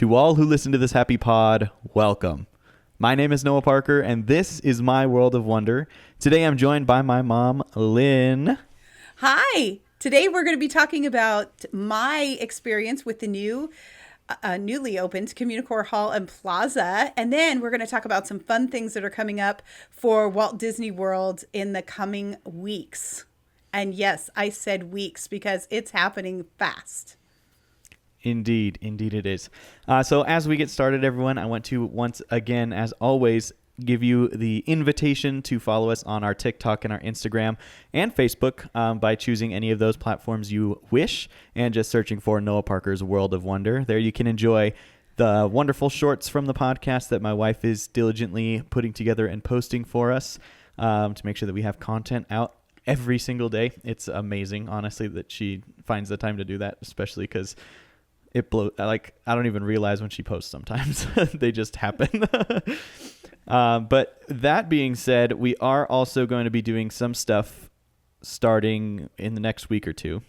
To all who listen to this happy pod, welcome. My name is Noah Parker, and this is my world of wonder. Today I'm joined by my mom, Lynn. Hi. Today we're going to be talking about my experience with the newly opened CommuniCore Hall and Plaza. And then we're going to talk about some fun things that are coming up for Walt Disney World in the coming weeks. And yes, I said weeks because it's happening fast. Indeed it is. So as we get started, everyone, I want to once again, as always, give you the invitation to follow us on our TikTok and our Instagram and Facebook by choosing any of those platforms you wish and just searching for Noah Parker's World of Wonder. There you can enjoy the wonderful shorts from the podcast that my wife is diligently putting together and posting for us to make sure that we have content out every single day. It's amazing, honestly, that she finds the time to do that, especially because it blows. I don't even realize when she posts sometimes. They just happen. But that being said, we are also going to be doing some stuff starting in the next week or two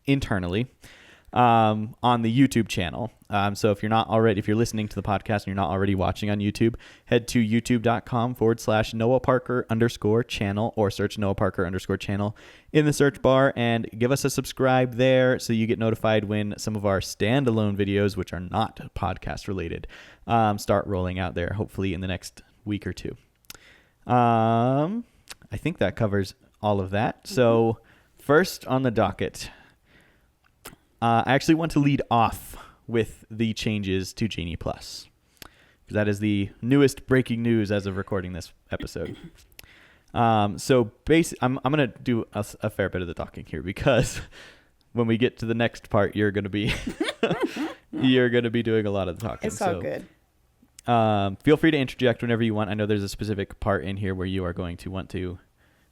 internally on the YouTube channel. So if you're listening to the podcast and you're not already watching on YouTube, head to youtube.com/Noah Parker _channel or search Noah Parker _channel in the search bar and give us a subscribe there so you get notified when some of our standalone videos, which are not podcast related, start rolling out there, hopefully in the next week or two. I think that covers all of that. So first on the docket, I actually want to lead off with the changes to Genie Plus, because that is the newest breaking news as of recording this episode. So basically, I'm going to do a fair bit of the talking here, because when we get to the next part, you're going to be doing a lot of the talking. It's all good. Feel free to interject whenever you want. I know there's a specific part in here where you are going to want to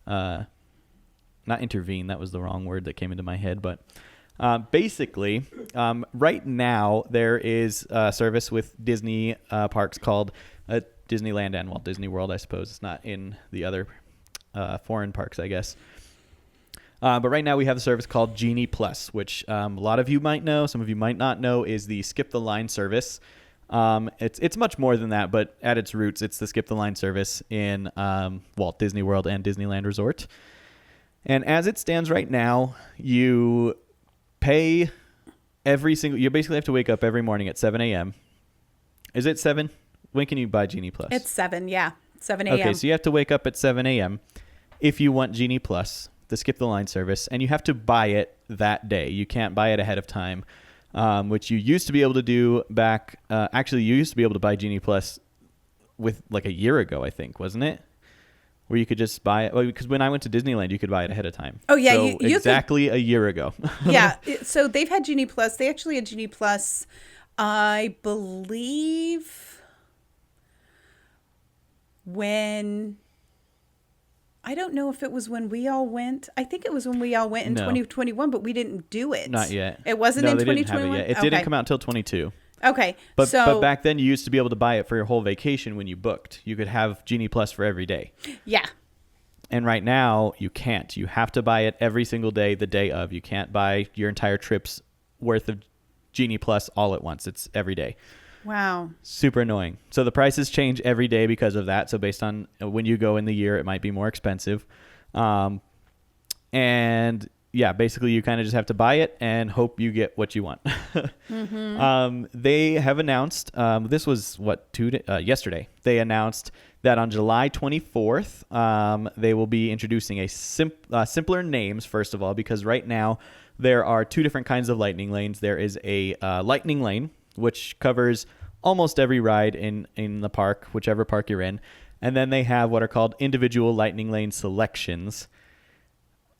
not intervene. That was the wrong word that came into my head, but basically, right now there is a service with Disney parks called Disneyland and Walt Disney World, I suppose. It's not in the other foreign parks, I guess. But right now we have a service called Genie Plus, which a lot of you might know, some of you might not know, is the skip the line service. It's much more than that, but at its roots, it's the skip the line service in Walt Disney World and Disneyland Resort. And as it stands right now, you pay you basically have to wake up every morning at 7 a.m. Is it 7? When can you buy Genie Plus? It's 7, yeah. 7 a.m. Okay, so you have to wake up at 7 a.m. if you want Genie Plus, the skip the line service, and you have to buy it that day. You can't buy it ahead of time, which you used to be able to do back. Actually, you used to be able to buy Genie Plus with like a year ago, I think, wasn't it? Where you could just buy it. Well, because when I went to Disneyland, you could buy it ahead of time. Oh, yeah. So exactly a year ago. Yeah. So they've had Genie Plus. They actually had Genie Plus, I believe, I don't know if it was when we all went. I think it was when we all went in 2021, but we didn't do it. Not yet. It wasn't in 2021? Didn't have it yet. It didn't come out until 22. Okay. But back then you used to be able to buy it for your whole vacation when you booked. You could have Genie Plus for every day. Yeah. And right now you can't. You have to buy it every single day, the day of. You can't buy your entire trip's worth of Genie Plus all at once. It's every day. Wow. Super annoying. So the prices change every day because of that. So based on when you go in the year, it might be more expensive. And yeah, basically you kind of just have to buy it and hope you get what you want. Mm-hmm. They have announced, this was yesterday, they announced that on July 24th, they will be introducing a simpler names, first of all, because right now there are two different kinds of lightning lanes. There is a lightning lane, which covers almost every ride in the park, whichever park you're in. And then they have what are called individual lightning lane selections,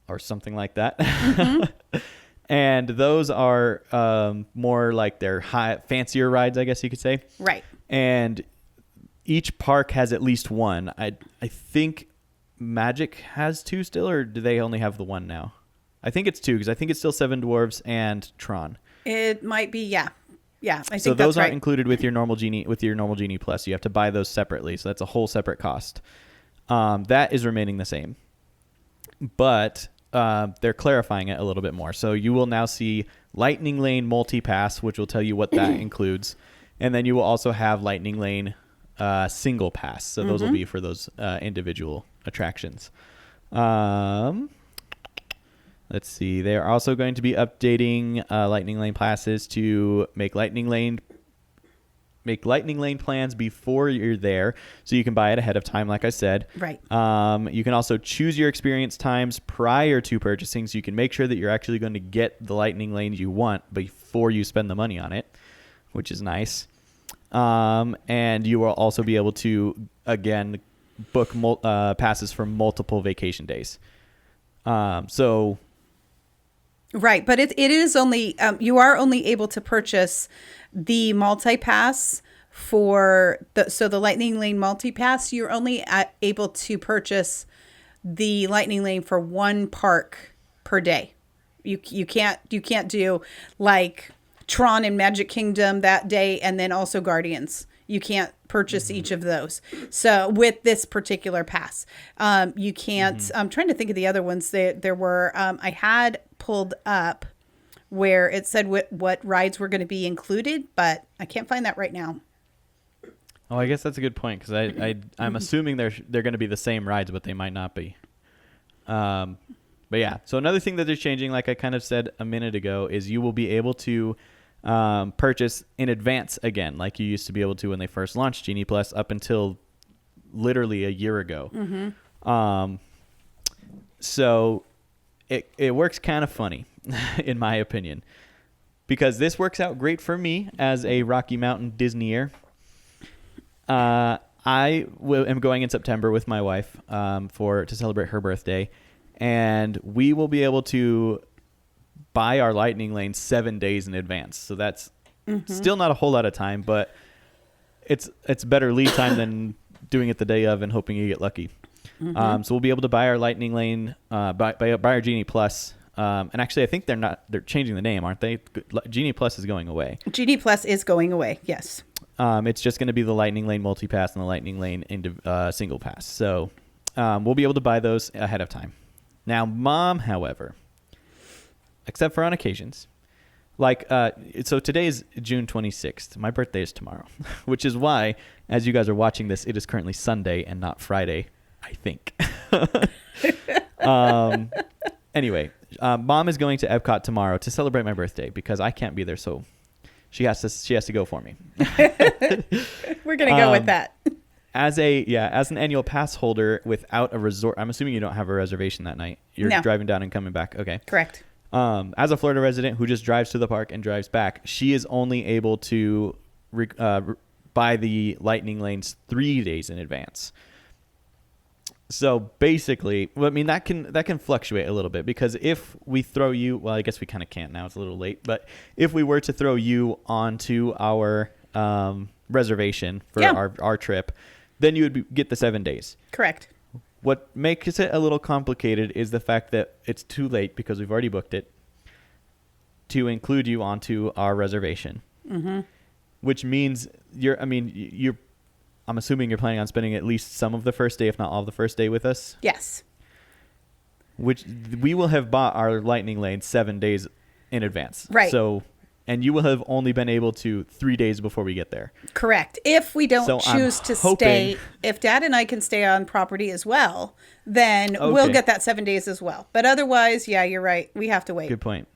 or something like that. Mm-hmm. And those are more like their fancier rides, I guess you could say. Right. And each park has at least one. I think Magic has two still, or do they only have the one now? I think it's two, because I think it's still Seven Dwarfs and Tron. It might be, yeah. Yeah, I think so those that's right. aren't included with your normal Genie Plus. You have to buy those separately, so that's a whole separate cost. That is remaining the same. But they're clarifying it a little bit more. So you will now see Lightning Lane Multi-Pass, which will tell you what that includes. And then you will also have Lightning Lane single pass. So those will be for those individual attractions. Let's see. They're also going to be updating Lightning Lane passes to make Lightning Lane plans before you're there, so you can buy it ahead of time, like I said. Right. You can also choose your experience times prior to purchasing, so you can make sure that you're actually going to get the Lightning Lanes you want before you spend the money on it, which is nice. And you will also be able to, again, book passes for multiple vacation days. So... Right, but it is only you are only able to purchase the multi-pass for the Lightning Lane multi-pass. You're only able to purchase the Lightning Lane for one park per day. You can't do like Tron and Magic Kingdom that day and then also Guardians. You can't purchase each of those. So with this particular pass, you can't. I'm trying to think of the other ones. There were I had pulled up where it said what rides were going to be included, but I can't find that right now. Oh, I guess that's a good point, because I'm assuming they're going to be the same rides, but they might not be. But yeah, so another thing that they're changing, like I kind of said a minute ago, is you will be able to purchase in advance again, like you used to be able to when they first launched Genie Plus up until literally a year ago. So it works kind of funny, in my opinion, because this works out great for me as a Rocky Mountain Disneyer. I am going in September with my wife to celebrate her birthday, and we will be able to buy our Lightning Lane 7 days in advance. So that's still not a whole lot of time, but it's better lead time than doing it the day of and hoping you get lucky. So we'll be able to buy our Lightning Lane, buy our Genie Plus. And actually, I think they're changing the name, aren't they? Genie Plus is going away. Genie Plus is going away, yes. It's just going to be the Lightning Lane multi-pass and the Lightning Lane single pass. So we'll be able to buy those ahead of time. Now, Mom, however, except for on occasions, so today is June 26th. My birthday is tomorrow, which is why, as you guys are watching this, it is currently Sunday and not Friday, I think. Anyway, Mom is going to Epcot tomorrow to celebrate my birthday because I can't be there, so she has to go for me. We're gonna go with that. As an annual pass holder without a resort, I'm assuming you don't have a reservation that night. You're driving down and coming back. Okay. Correct. As a Florida resident who just drives to the park and drives back, she is only able to buy the Lightning Lanes 3 days in advance. So basically, I mean, that can fluctuate a little bit, because if we throw you, well, I guess we kind of can't now, it's a little late, but if we were to throw you onto our reservation for our trip, then you would get the 7 days. Correct. What makes it a little complicated is the fact that it's too late, because we've already booked it, to include you onto our reservation. Which means I'm assuming you're planning on spending at least some of the first day, if not all of the first day, with us. Yes. Which we will have bought our Lightning Lane 7 days in advance. Right. So, and you will have only been able to 3 days before we get there. Correct. If we don't choose to stay, if Dad and I can stay on property as well, then we'll get that 7 days as well. But otherwise, yeah, you're right. We have to wait. Good point.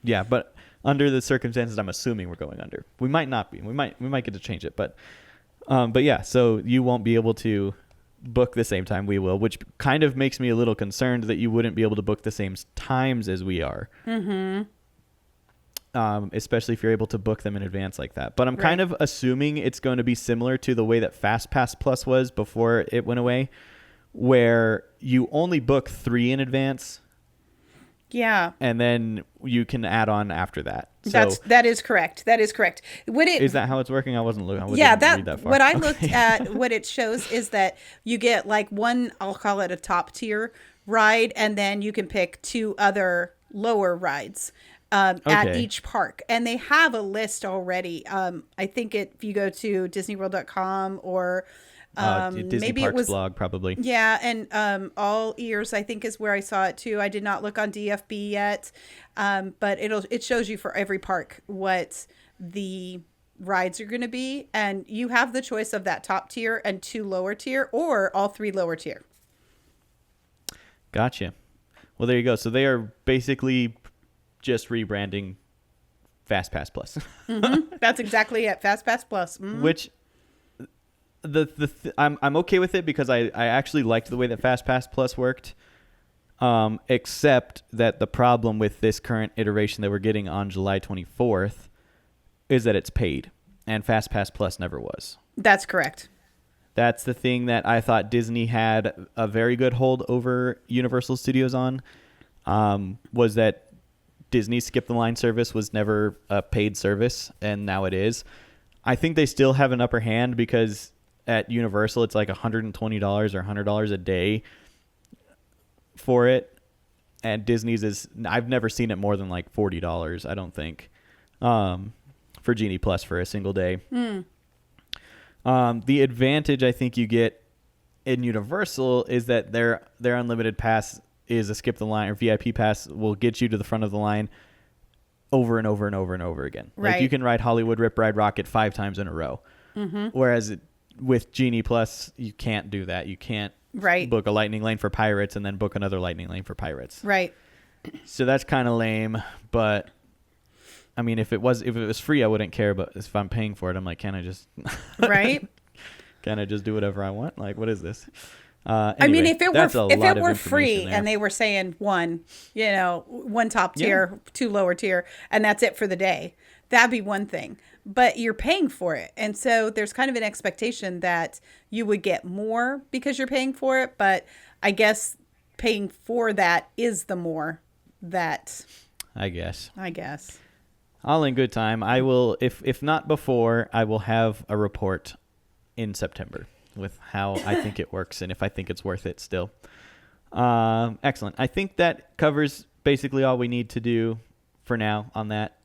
Yeah, but under the circumstances, I'm assuming we're going under. We might not be. We might get to change it, but yeah, so you won't be able to book the same time we will, which kind of makes me a little concerned that you wouldn't be able to book the same times as we are. Especially if you're able to book them in advance like that. But I'm kind of assuming it's going to be similar to the way that FastPass Plus was before it went away, where you only book 3 in advance. Yeah. And then you can add on after that. So that is correct. That is correct. Is that how it's working? I wasn't looking. Read that far. What I looked at, what it shows is that you get like one, I'll call it a top tier ride, and then you can pick 2 other lower rides at each park. And they have a list already. I think if you go to DisneyWorld.com or Disney maybe Parks it was blog probably. Yeah, and All Ears I think is where I saw it too. I did not look on DFB yet, but it shows you for every park what the rides are going to be. And you have the choice of that top tier and 2 lower tier, or all 3 lower tier. Gotcha. Well, there you go. So they are basically just rebranding FastPass Plus. That's exactly it. FastPass Plus. Which I'm okay with it because I actually liked the way that FastPass Plus worked. Except that the problem with this current iteration that we're getting on July 24th is that it's paid, and FastPass Plus never was. That's correct. That's the thing that I thought Disney had a very good hold over Universal Studios on, was that Disney's Skip the Line service was never a paid service, and now it is. I think they still have an upper hand because at Universal it's like $120 or $100 a day for it, and Disney's is, I've never seen it more than like $40, I don't think, for Genie Plus for a single day. The advantage I think you get in Universal is that their unlimited pass is a skip the line, or VIP pass will get you to the front of the line over and over and over and over again. Right. Like you can ride Hollywood Rip Ride Rocket 5 times in a row. Whereas with Genie Plus, you can't do that. You can't book a lightning lane for Pirates and then book another lightning lane for Pirates. Right. So that's kind of lame, but I mean, if it was free, I wouldn't care. But if I'm paying for it, I'm like, can I just can I just do whatever I want? Like, what is this? Anyway, I mean, if it were free there. and they were saying one top tier, 2 lower tier, and that's it for the day, that'd be one thing. But you're paying for it, and so there's kind of an expectation that you would get more because you're paying for it. But I guess paying for that is the more that. I guess. All in good time. I will, if not before, I will have a report in September with how I think it works and if I think it's worth it still. Excellent. I think that covers basically all we need to do for now on that.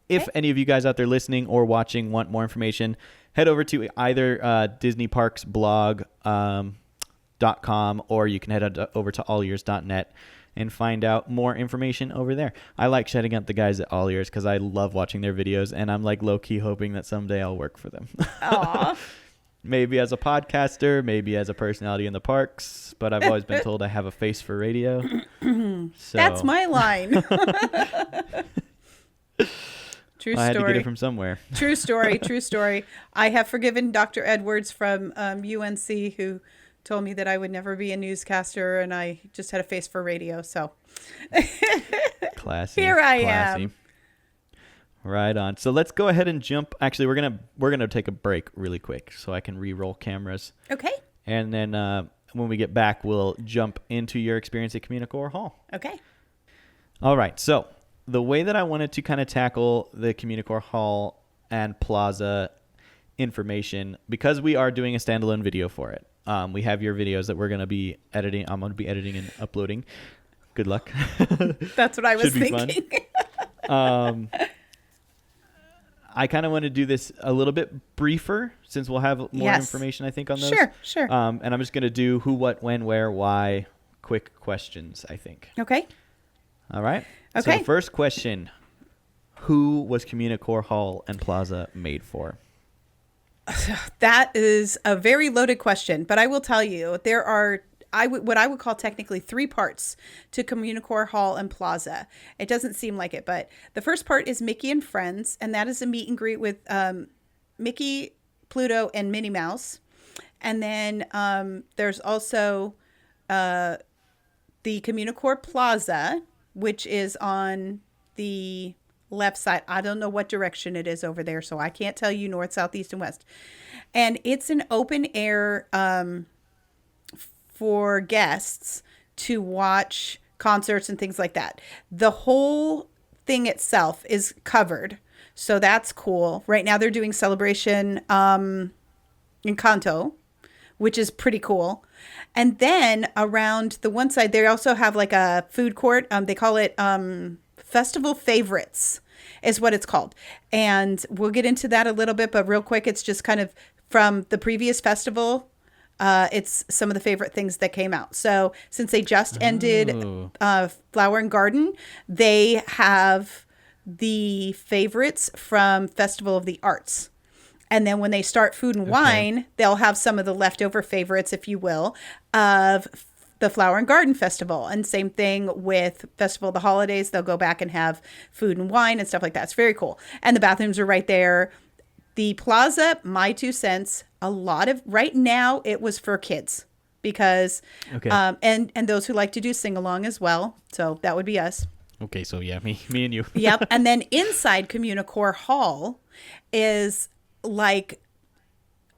If any of you guys out there listening or watching want more information, head over to either Disney Parks blog .com, or you can head over to allears.net and find out more information over there. I like shouting out the guys at All Ears because I love watching their videos, and I'm like low-key hoping that someday I'll work for them. Aww. Maybe as a podcaster, maybe as a personality in the parks, but I've always been told I have a face for radio. So That's my line. True story. I had to get it from somewhere. True story. I have forgiven Dr. Edwards from UNC, who told me that I would never be a newscaster, and I just had a face for radio. So classy. Here I am. Right on. So let's go ahead and jump. Actually, we're gonna take a break really quick so I can re-roll cameras. Okay. And then when we get back, we'll jump into your experience at CommuniCore Hall. Okay. All right. So the way that I wanted to kind of tackle the CommuniCore Hall and Plaza information, because we are doing a standalone video for it. We have your videos that we're going to be editing. I'm going to be editing and uploading. Good luck. That's what I was thinking. I kind of want to do this a little bit briefer since we'll have more information, I think, on those. Sure. And I'm just going to do who, what, when, where, why, quick questions, I think. Okay. All right. Okay. So the first question, who was CommuniCore Hall and Plaza made for? That is a very loaded question, but I will tell you there are what I would call technically 3 parts to CommuniCore Hall and Plaza. It doesn't seem like it, but the first part is Mickey and Friends, and that is a meet and greet with Mickey, Pluto, and Minnie Mouse. And then there's also the CommuniCore Plaza, which is on the left side. I don't know what direction it is over there, so I can't tell you north, south, east, and west. And it's an open air for guests to watch concerts and things like that. The whole thing itself is covered, so that's cool. Right now they're doing Celebration Encanto, which is pretty cool. And then around the one side, they also have like a food court. They call it Festival Favorites is what it's called. And we'll get into that a little bit, but real quick, it's just kind of from the previous festival. It's some of the favorite things that came out. So since they just ended Flower and Garden, they have the favorites from Festival of the Arts. And then when they start Food and Wine, they'll have some of the leftover favorites, if you will, of the Flower and Garden Festival. And same thing with Festival of the Holidays. They'll go back and have Food and Wine and stuff like that. It's very cool. And the bathrooms are right there. The plaza, my 2 cents, a lot of, right now, it was for kids because, and those who like to do sing-along as well. So that would be us. Okay, so yeah, me and you. Yep. And then inside CommuniCore Hall is like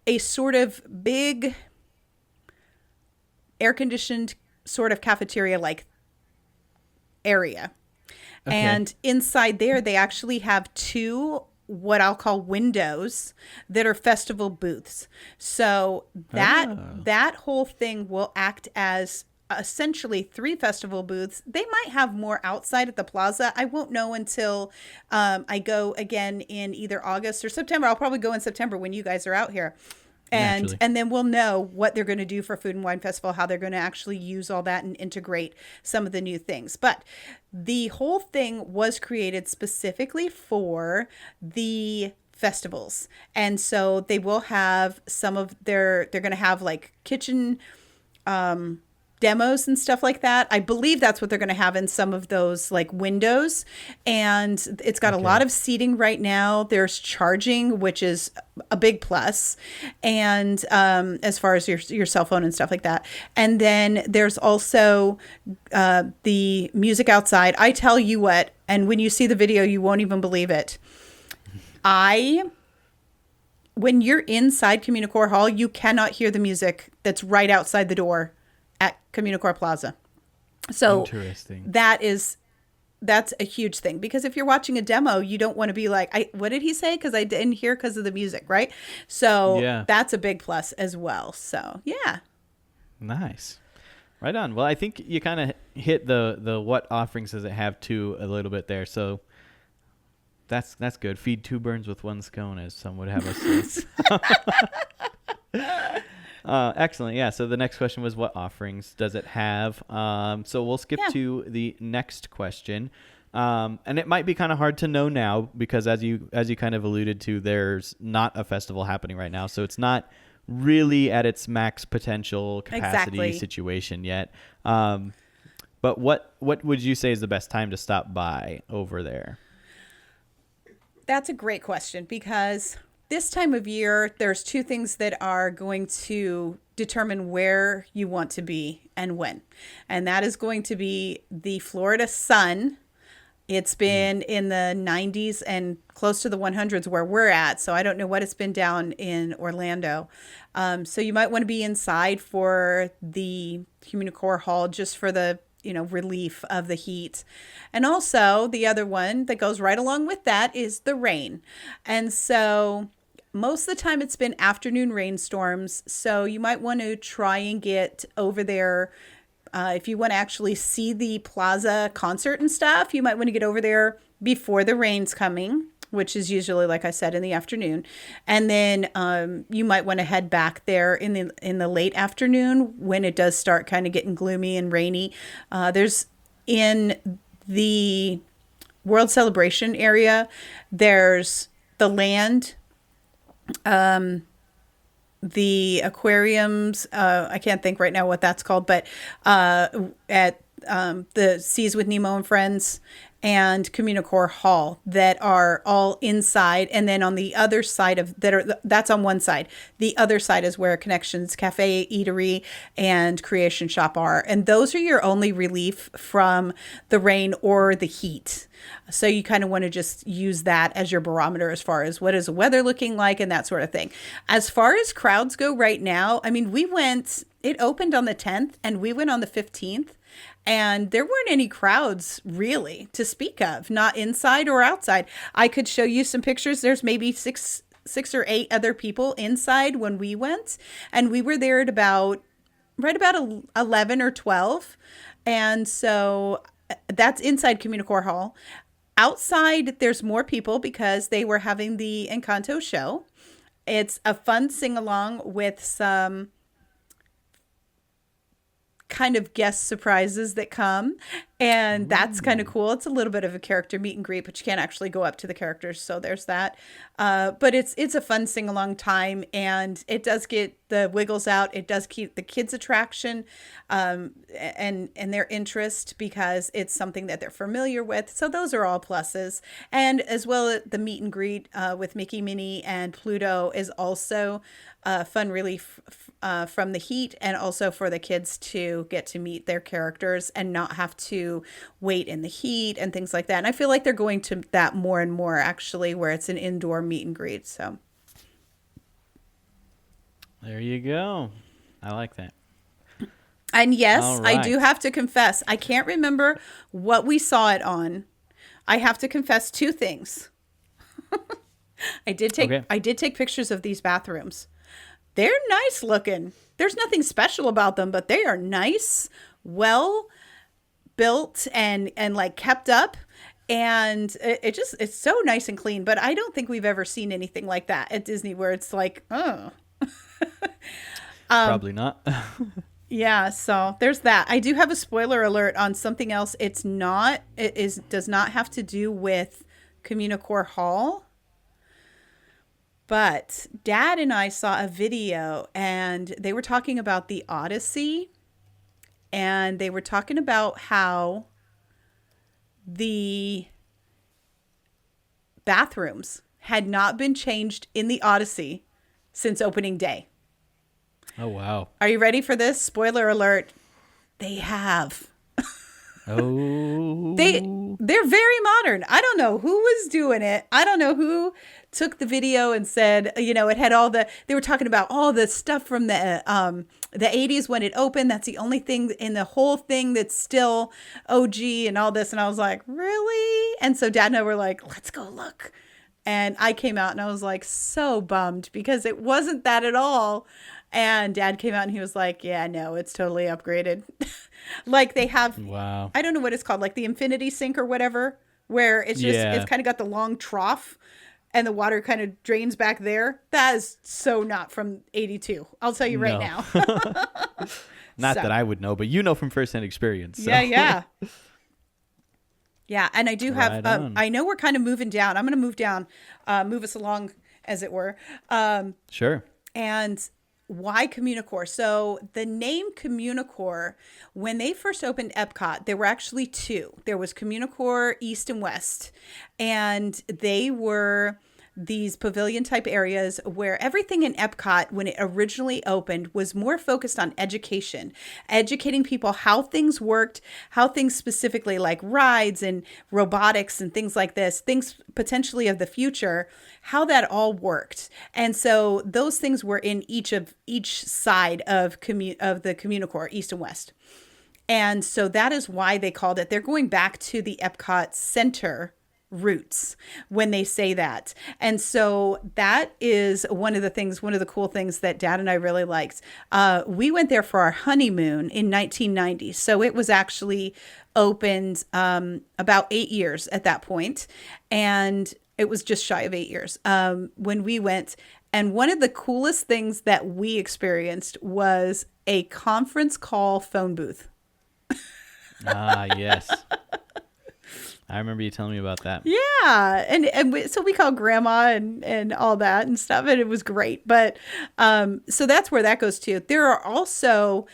a sort of big air-conditioned sort of cafeteria-like area. Okay. And inside there, they actually have 2 what I'll call windows that are festival booths. So that whole thing will act as essentially 3 festival booths. They might have more outside at the plaza. I won't know until I go again in either August or September. I'll probably go in September when you guys are out here. And then we'll know what they're going to do for Food and Wine Festival, how they're going to actually use all that and integrate some of the new things. But the whole thing was created specifically for the festivals. And so they will have some of they're going to have like kitchen demos and stuff like that. I believe that's what they're going to have in some of those like windows. And it's got a lot of seating right now. There's charging, which is a big plus. And as far as your cell phone and stuff like that. And then there's also the music outside. I tell you what, and when you see the video, you won't even believe it. When you're inside CommuniCore Hall, you cannot hear the music that's right outside the door at CommuniCore Plaza. So that's a huge thing, because if you're watching a demo, you don't want to be like, what did he say? Because I didn't hear because of the music, right? So that's a big plus as well. So yeah. Nice. Right on. Well, I think you kind of hit the what offerings does it have too a little bit there. So that's good. Feed 2 birds with 1 stone, as some would have us say. Excellent. Yeah. So the next question was, what offerings does it have? So we'll skip to the next question. And it might be kind of hard to know now because as you kind of alluded to, there's not a festival happening right now. So it's not really at its max potential capacity situation yet. But what would you say is the best time to stop by over there? That's a great question, because this time of year, there's 2 things that are going to determine where you want to be and when. And that is going to be the Florida sun. It's been in the 90s and close to the 100s where we're at. So I don't know what it's been down in Orlando. So you might want to be inside for the CommuniCore Hall just for the relief of the heat. And also the other one that goes right along with that is the rain. And so most of the time it's been afternoon rainstorms. So you might want to try and get over there. If you want to actually see the plaza concert and stuff, you might want to get over there before the rain's coming, which is usually, like I said, in the afternoon. And then you might want to head back there in the late afternoon when it does start kind of getting gloomy and rainy. There's in the World Celebration area, there's the land, the aquariums, I can't think right now what that's called, but at the Seas with Nemo and Friends and CommuniCore Hall that are all inside. And then on the other side that's on one side. The other side is where Connections Cafe, Eatery, and Creation Shop are. And those are your only relief from the rain or the heat. So you kind of want to just use that as your barometer as far as what is the weather looking like and that sort of thing. As far as crowds go right now, I mean, it opened on the 10th and we went on the 15th. And there weren't any crowds really to speak of, not inside or outside. I could show you some pictures. There's maybe six or 8 other people inside when we went. And we were there at right about 11 or 12. And so that's inside CommuniCore Hall. Outside, there's more people because they were having the Encanto show. It's a fun sing-along with some kind of guest surprises that come. And that's kind of cool. It's a little bit of a character meet and greet, but you can't actually go up to the characters. So there's that. But it's a fun sing along time, and it does get the wiggles out. It does keep the kids' attraction and their interest because it's something that they're familiar with. So those are all pluses. And as well, the meet and greet with Mickey, Minnie, and Pluto is also fun relief from the heat, and also for the kids to get to meet their characters and not have to wait in the heat and things like that. And I feel like they're going to that more and more, actually, where it's an indoor meet and greet. So there you go. I like that. And yes, All right. I do have to confess, I can't remember what we saw it on. I have to confess two things. I did take pictures of these bathrooms. They're nice looking. There's nothing special about them, but they are nice, well built, and like kept up. And it's so nice and clean. But I don't think we've ever seen anything like that at Disney, where it's like, oh. Probably not. Yeah, so there's that. I do have a spoiler alert on something else. Does not have to do with CommuniCore Hall. But Dad and I saw a video, and they were talking about the Odyssey, and they were talking about how the bathrooms had not been changed in the Odyssey since opening day. Oh, wow. Are you ready for this? Spoiler alert. They have. Oh. They're very modern. I don't know who was doing it. I don't know who took the video and said, it had they were talking about all the stuff from the 80s when it opened. That's the only thing in the whole thing that's still OG and all this. And I was like, really? And so Dad and I were like, let's go look. And I came out and I was like so bummed because it wasn't that at all. And Dad came out and he was like, yeah, no, it's totally upgraded. Like they have, wow. I don't know what it's called, like the infinity sink or whatever, where it's just, it's kind of got the long trough and the water kind of drains back there. That is so not from 82. I'll tell you right now. Not that I would know, but from firsthand experience. So. Yeah. Yeah. And I do have, I know we're kind of moving down. I'm going to move down, move us along, as it were. Sure. And why CommuniCore? So the name CommuniCore, when they first opened Epcot, there were actually two. There was CommuniCore East and West, and they were these pavilion type areas where everything in Epcot, when it originally opened, was more focused on education, educating people how things worked, how things specifically like rides and robotics and things like this, things potentially of the future, how that all worked. And so those things were in each side of the CommuniCore, East and West. And so that is why they called it, they're going back to the Epcot Center roots when they say that. And so that is one of the cool things that Dad and I really liked. We went there for our honeymoon in 1990. So it was actually opened about 8 years at that point. And it was just shy of 8 years when we went. And one of the coolest things that we experienced was a conference call phone booth. Ah, yes. I remember you telling me about that. Yeah. So we called Grandma and all that and stuff, and it was great. But so that's where that goes to. There are also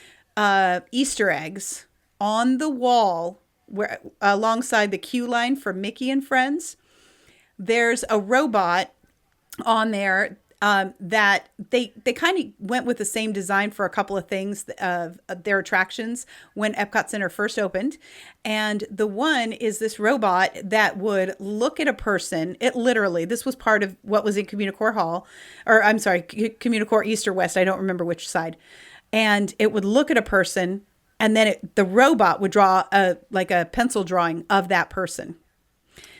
Easter eggs on the wall where alongside the queue line for Mickey and Friends. There's a robot on there that they kind of went with the same design for a couple of things of their attractions when Epcot Center first opened. And the one is this robot that would look at a person. This was part of what was in CommuniCore Hall, or I'm sorry, CommuniCore East or West. I don't remember which side. And it would look at a person, and then the robot would draw a pencil drawing of that person.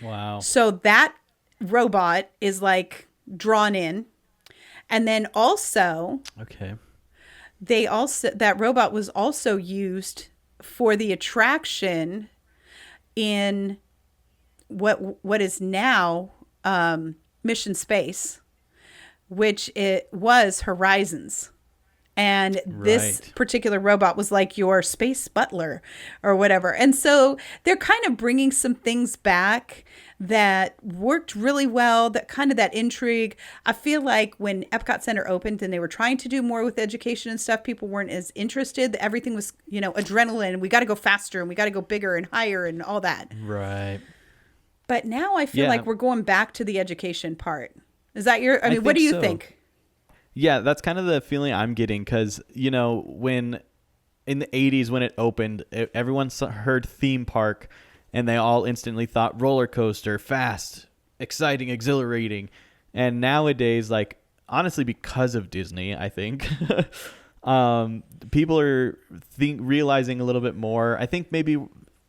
Wow. So that robot is like drawn in. And then also, that robot was also used for the attraction in what is now Mission Space, which it was Horizons. And this Right. particular robot was like your space butler or whatever. And so they're kind of bringing some things back that worked really well, that kind of that intrigue. I feel like when Epcot Center opened and they were trying to do more with education and stuff, people weren't as interested. Everything was, adrenaline. We got to go faster and we got to go bigger and higher and all that. Right. But now I feel Yeah. like we're going back to the education part. Is that I mean, what do think you so. think? Yeah, that's kind of the feeling I'm getting because, when in the 80s when it opened, everyone heard theme park and they all instantly thought roller coaster, fast, exciting, exhilarating. And nowadays, like, honestly, because of Disney, I think, people are realizing a little bit more. I think maybe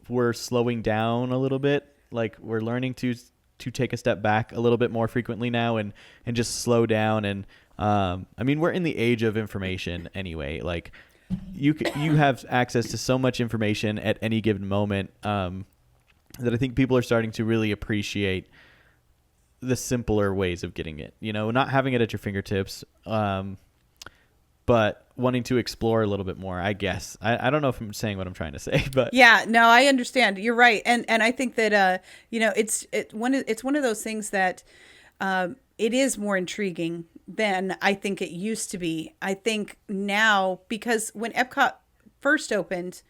we're slowing down a little bit. Like, we're learning to take a step back a little bit more frequently now and just slow down. And I mean, we're in the age of information anyway. Like, you have access to so much information at any given moment that I think people are starting to really appreciate the simpler ways of getting it. Not having it at your fingertips, but wanting to explore a little bit more, I guess. I don't know if I'm saying what I'm trying to say, but Yeah, no, I understand. You're right. And I think that it's one of those things that it is more intriguing than I think it used to be. I think now, because when Epcot first opened,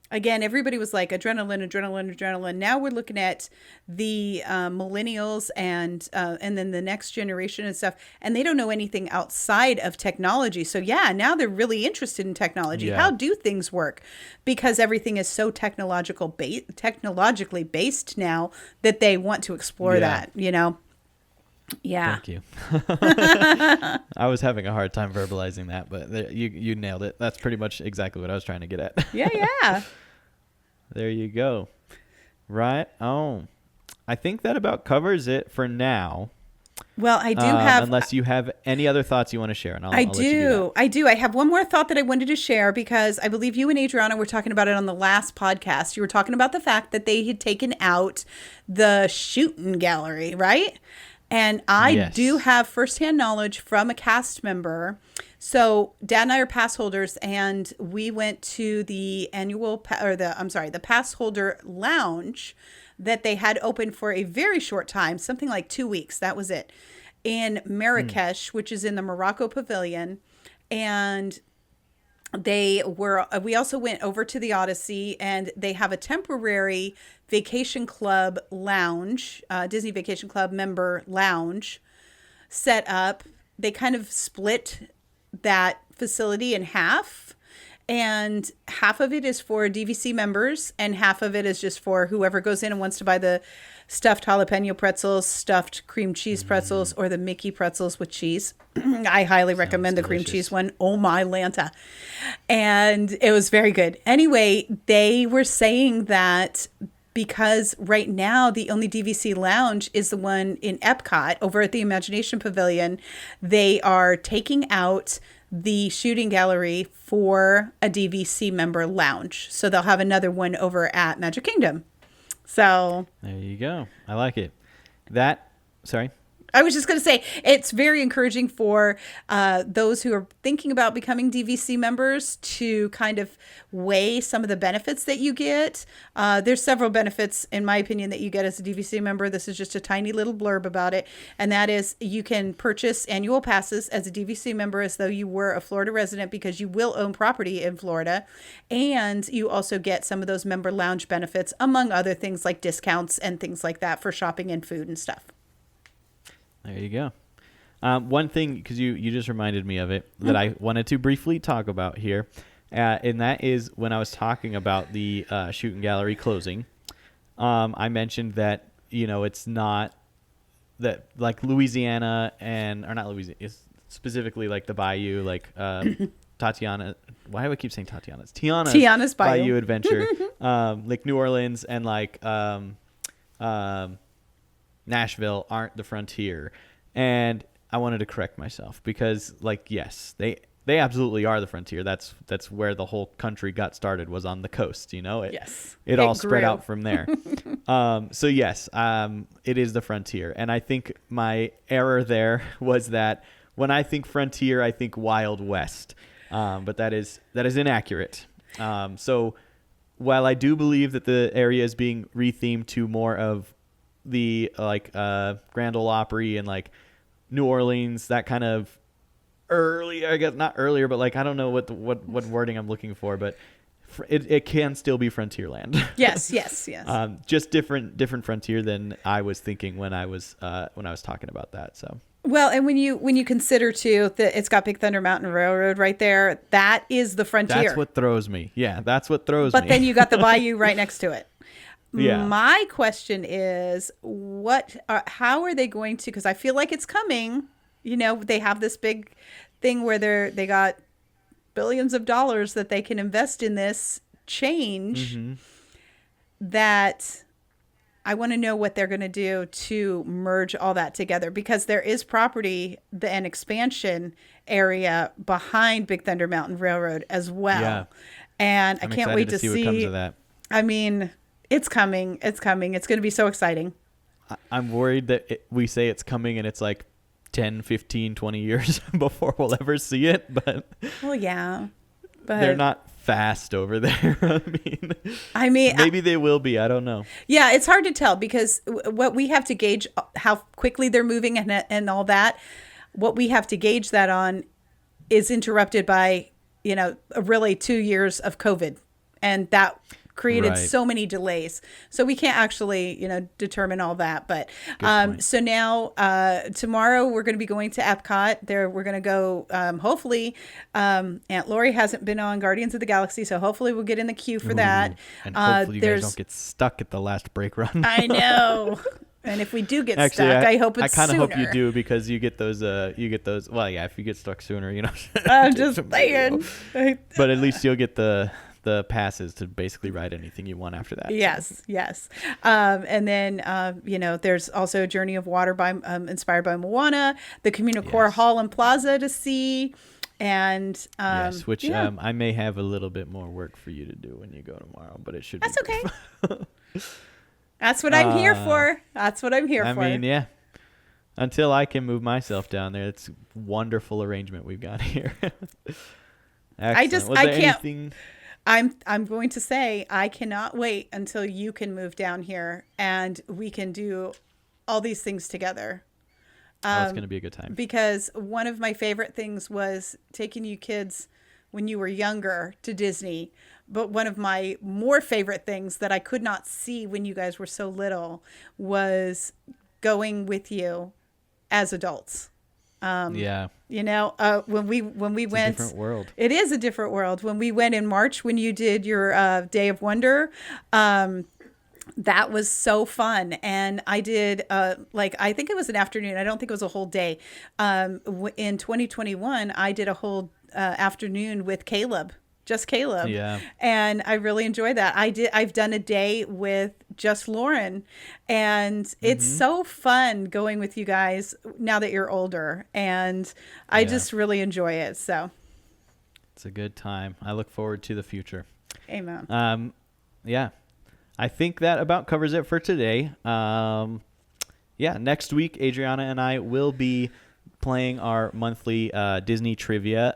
again, everybody was like adrenaline, adrenaline, adrenaline. Now we're looking at the millennials and then the next generation and stuff, and they don't know anything outside of technology. So yeah, now they're really interested in technology. Yeah. How do things work? Because everything is so technologically based now that they want to explore Yeah. that. Yeah. Thank you. I was having a hard time verbalizing that, but you nailed it. That's pretty much exactly what I was trying to get at. Yeah. There you go. Right on. I think that about covers it for now. Well, I do have. Unless you have any other thoughts you want to share, and I'll let you do I do. I have one more thought that I wanted to share because I believe you and Adriana were talking about it on the last podcast. You were talking about the fact that they had taken out the shooting gallery, right? And I Yes. do have firsthand knowledge from a cast member. So Dad and I are pass holders, and we went to the the pass holder lounge that they had open for a very short time, something like 2 weeks. That was it, in Marrakesh, which is in the Morocco Pavilion. And we also went over to the Odyssey, and they have a temporary vacation club lounge, Disney Vacation Club member lounge set up. They kind of split that facility in half, and half of it is for DVC members and half of it is just for whoever goes in and wants to buy the stuffed jalapeno pretzels, stuffed cream cheese pretzels, or the Mickey pretzels with cheese. I highly recommend the cream delicious. cheese one. Oh my Lanta. And it was very good. Anyway, they were saying that because right now the only DVC lounge is the one in Epcot over at the Imagination Pavilion, they are taking out the shooting gallery for a DVC member lounge. So they'll have another one over at Magic Kingdom. So There you go. I like it. Sorry. I was just going to say, it's very encouraging for those who are thinking about becoming DVC members to kind of weigh some of the benefits that you get. There's several benefits, in my opinion, that you get as a DVC member. This is just a tiny little blurb about it. And that is you can purchase annual passes as a DVC member as though you were a Florida resident, because you will own property in Florida. And you also get some of those member lounge benefits, among other things like discounts and things like that for shopping and food and stuff. There you go. One thing, because you just reminded me of it, that I wanted to briefly talk about here, and that is when I was talking about the shooting gallery closing, I mentioned that, it's not that like Louisiana or not Louisiana, it's specifically like the Bayou, like Tatiana. Why do I keep saying Tatiana? It's Tiana's Bayou Adventure, like New Orleans and like Nashville aren't the frontier. And I wanted to correct myself because, like, yes, they absolutely are the frontier. That's where the whole country got started, was on the coast. Yes. It all It spread grew. out from there. So yes, it is the frontier. And I think my error there was that when I think frontier, I think Wild West. But that is inaccurate. So while I do believe that the area is being rethemed to more of the Grand Ole Opry and like New Orleans, that kind of early, I guess not earlier, but like I don't know what wording I'm looking for, but it can still be Frontierland. Yes. Just different frontier than I was thinking when I was talking about that. So. Well, and when you consider too that it's got Big Thunder Mountain Railroad right there, that is the frontier. That's what throws me. Yeah, that's what throws me. But then you got the bayou right next to it. Yeah. My question is, how are they going to? Because I feel like it's coming. You know, they have this big thing where they got billions of dollars that they can invest in this change. Mm-hmm. That I want to know what they're going to do to merge all that together, because there is property and expansion area behind Big Thunder Mountain Railroad as well. Yeah. And I'm I can't wait to see what comes of that. I mean, it's coming. It's coming. It's going to be so exciting. I'm worried that we say it's coming and it's like 10, 15, 20 years before we'll ever see it. But well, yeah. But they're not fast over there. I mean, maybe they will be. I don't know. Yeah, it's hard to tell because what we have to gauge how quickly they're moving and all that. What we have to gauge that on is interrupted by, really 2 years of COVID, and that created so many delays. So we can't actually, determine all that. But so now tomorrow we're going to be going to Epcot. There we're going to go. Hopefully, Aunt Lori hasn't been on Guardians of the Galaxy, so hopefully we'll get in the queue for that. And hopefully you guys don't get stuck at the last break run. I know. And if we do get stuck, I hope it's sooner. I kind of hope you do, because you get those. Well, yeah, if you get stuck sooner, I'm just saying. But at least you'll get the passes to basically ride anything you want after that. Yes. And then, there's also Journey of Water inspired by Moana, the CommuniCore Hall and Plaza to see. And which I may have a little bit more work for you to do when you go tomorrow, but it should That's be okay. That's what I'm here for. That's what I'm here for. I mean, yeah. Until I can move myself down there, it's a wonderful arrangement we've got here. I can't. I'm going to say I cannot wait until you can move down here and we can do all these things together. It's going to be a good time. Because one of my favorite things was taking you kids when you were younger to Disney. But one of my more favorite things that I could not see when you guys were so little was going with you as adults. When we went, it's a different world. It is a different world. When we went in March, when you did your Day of Wonder, that was so fun. And I did I think it was an afternoon. I don't think it was a whole day. In 2021, I did a whole afternoon with Caleb. Just Caleb. Yeah. And I really enjoyed that. I've done a day with just Lauren, and it's so fun going with you guys now that you're older, and I just really enjoy it. So it's a good time. I look forward to the future. Amen. Yeah. I think that about covers it for today. Next week, Adriana and I will be playing our monthly Disney trivia.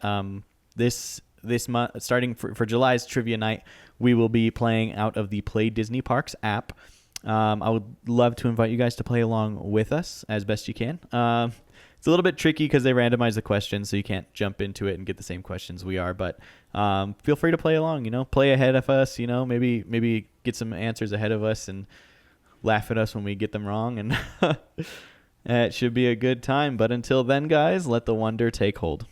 This month, starting for July's trivia night, we will be playing out of the Play Disney Parks app. I would love to invite you guys to play along with us as best you can. It's a little bit tricky because they randomize the questions, so you can't jump into it and get the same questions we are. But feel free to play along. Play ahead of us. Maybe get some answers ahead of us and laugh at us when we get them wrong. And it should be a good time. But until then, guys, let the wonder take hold.